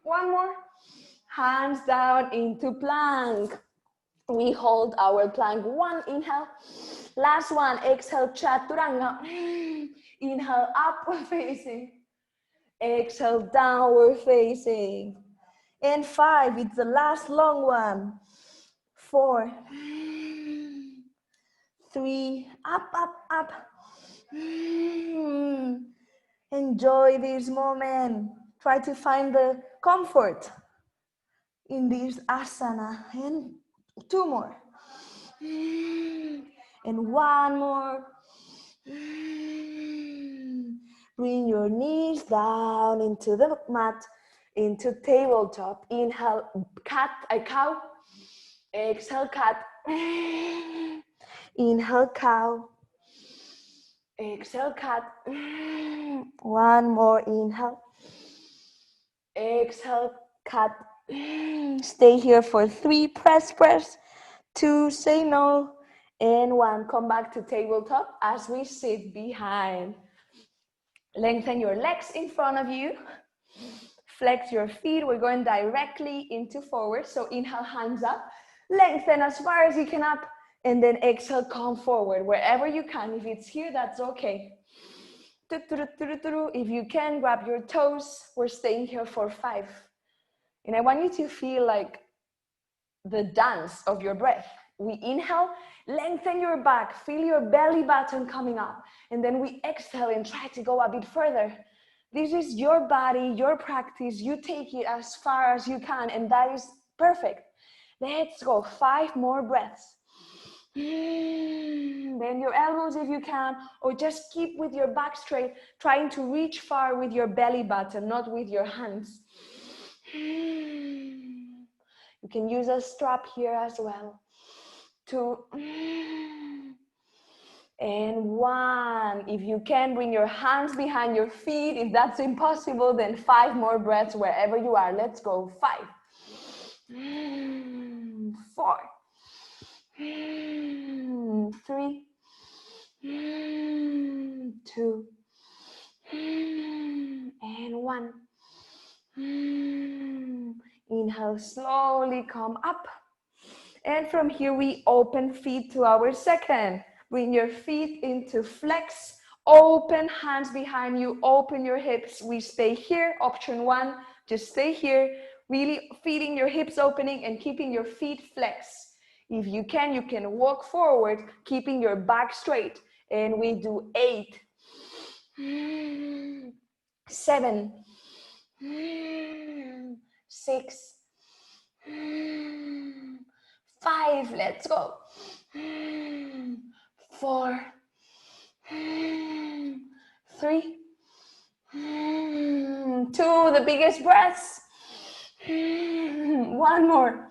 1 more. Hands down into plank. We hold our plank. 1. Inhale. Last one. Exhale, Chaturanga. Inhale, upward facing. Exhale, downward facing. And 5. It's the last long one. 4 3. Up, up, up. Enjoy this moment. Try to find the comfort in this asana. And 2 more. And 1 more. Bring your knees down into the mat into tabletop. Inhale, cow. Exhale, cat. Inhale, cow. Exhale, cat. One more inhale. Exhale, cat. Stay here for 3. Press, press. 2, say no. And 1, come back to tabletop as we sit behind. Lengthen your legs in front of you. Flex your feet. We're going directly into forward. So inhale, hands up. Lengthen as far as you can up. And then exhale, come forward wherever you can. If it's here, that's okay. If you can, grab your toes. We're staying here for 5. And I want you to feel like the dance of your breath. We inhale, lengthen your back, feel your belly button coming up. And then we exhale and try to go a bit further. This is your body, your practice. You take it as far as you can, and that is perfect. Let's go, 5 more breaths. Bend your elbows if you can, or just keep with your back straight, trying to reach far with your belly button, not with your hands. You can use a strap here as well. 2 and 1. If you can, bring your hands behind your feet. If that's impossible, then 5 more breaths wherever you are. Let's go. 5, 4, 3, 2, and 1. Inhale, slowly come up. And from here, we open feet to our second. Bring your feet into flex. Open hands behind you. Open your hips. We stay here. Option 1, just stay here. Really feeling your hips opening and keeping your feet flexed. If you can walk forward, keeping your back straight. And we do 8, 7, 6, 5, let's go. 4, 3, 2, the biggest breaths. 1 more.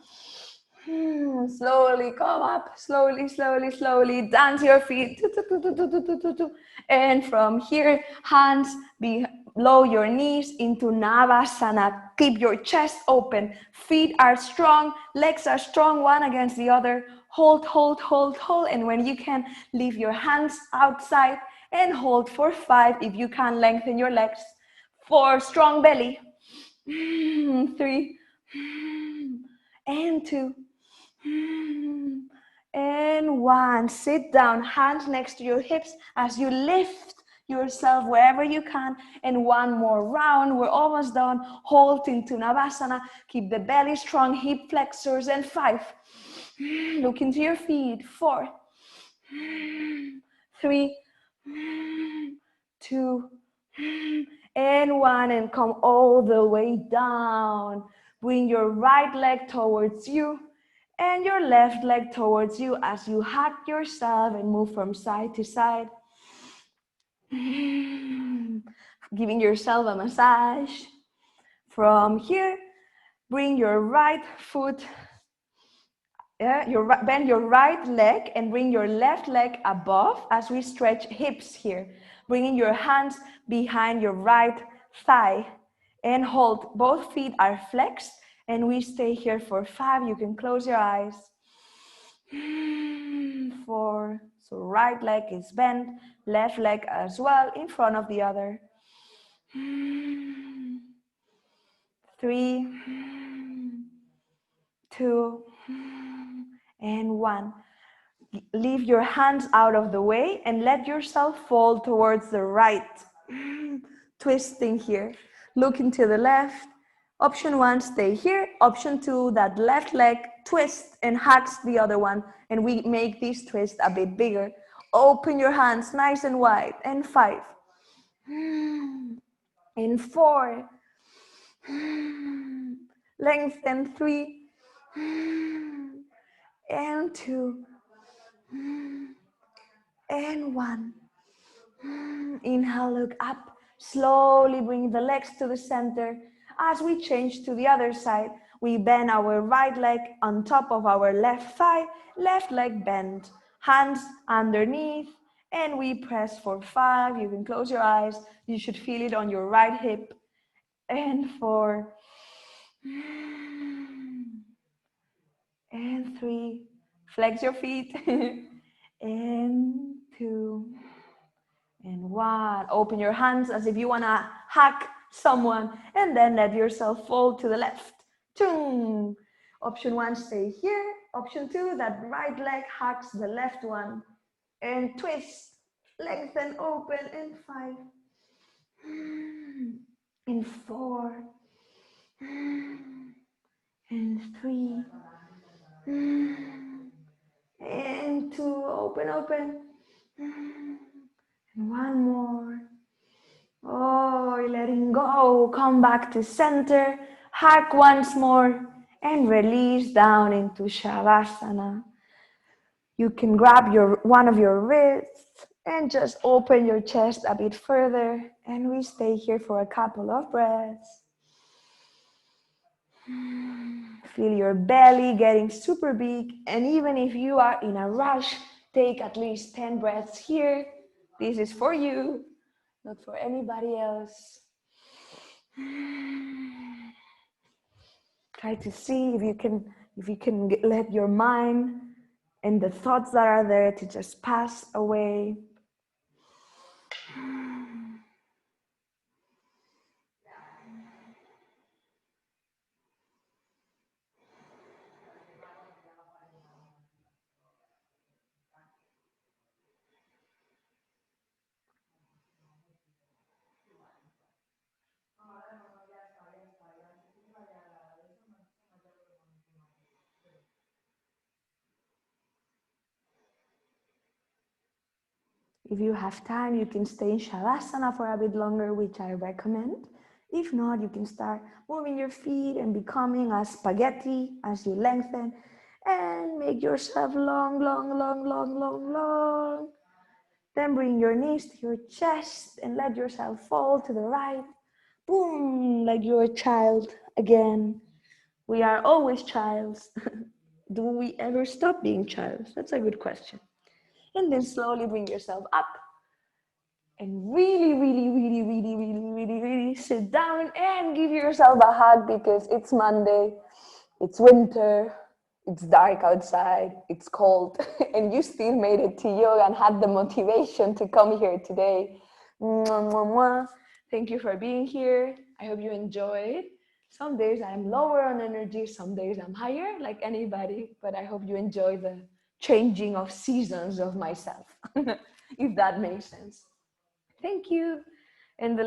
Slowly come up, slowly, slowly, slowly. Dance your feet. And from here, hands below your knees into Navasana. Keep your chest open. Feet are strong, legs are strong, one against the other. Hold, hold, hold, hold. And when you can, leave your hands outside and hold for 5. If you can, lengthen your legs. 4, strong belly. 3, and 2. And 1, sit down, hands next to your hips as you lift yourself wherever you can. And 1 more round, we're almost done. Hold into Navasana, keep the belly strong, hip flexors. And 5, look into your feet. 4, 3, 2, and 1, and come all the way down. Bring your right leg towards you and your left leg towards you as you hug yourself and move from side to side. Giving yourself a massage. From here, bring your right foot, bend your right leg and bring your left leg above as we stretch hips here. Bringing your hands behind your right thigh and hold. Both feet are flexed and we stay here for 5. You can close your eyes. 4, so right leg is bent, left leg as well in front of the other. 3, 2, and 1. Leave your hands out of the way and let yourself fall towards the right. Twisting here. Looking to the left. Option 1, stay here. Option 2, that left leg twist and hugs the other one. And we make this twist a bit bigger. Open your hands nice and wide. And 5. And 4. Lengthen. 3. And 2. And 1. Inhale, look up. Slowly bring the legs to the center. As we change to the other side, we bend our right leg on top of our left thigh, left leg bent, hands underneath, and we press for 5. You can close your eyes. You should feel it on your right hip. And 4. And 3. Flex your feet. And 2. And 1. Open your hands as if you want to hug someone, and then let yourself fall to the left. 2. Option 1, stay here. Option 2, that right leg hugs the left one. And twist, lengthen, open, and 5. And 4. And 3. And 2. Open, open. And 1 more. Oh, letting go. Come back to center. Hug once more. And release down into Shavasana. You can grab one of your wrists and just open your chest a bit further. And we stay here for a couple of breaths. Feel your belly getting super big. And even if you are in a rush, take at least 10 breaths here. This is for you, not for anybody else. Try to see if you can let your mind and the thoughts that are there to just pass away. If you have time, you can stay in Shavasana for a bit longer, which I recommend. If not, you can start moving your feet and becoming a spaghetti as you lengthen and make yourself long, long, long, long, long, long. Then bring your knees to your chest and let yourself fall to the right. Boom, like you're a child again. We are always childs. Do we ever stop being childs? That's a good question. And then slowly bring yourself up and really, really, really, really, really, really, really sit down and give yourself a hug because it's Monday, it's winter, it's dark outside, it's cold, and you still made it to yoga and had the motivation to come here today. Mwah, mwah, mwah. Thank you for being here. I hope you enjoyed. Some days I'm lower on energy, some days I'm higher, like anybody, but I hope you enjoy the changing of seasons of myself, if that makes sense. Thank you. And the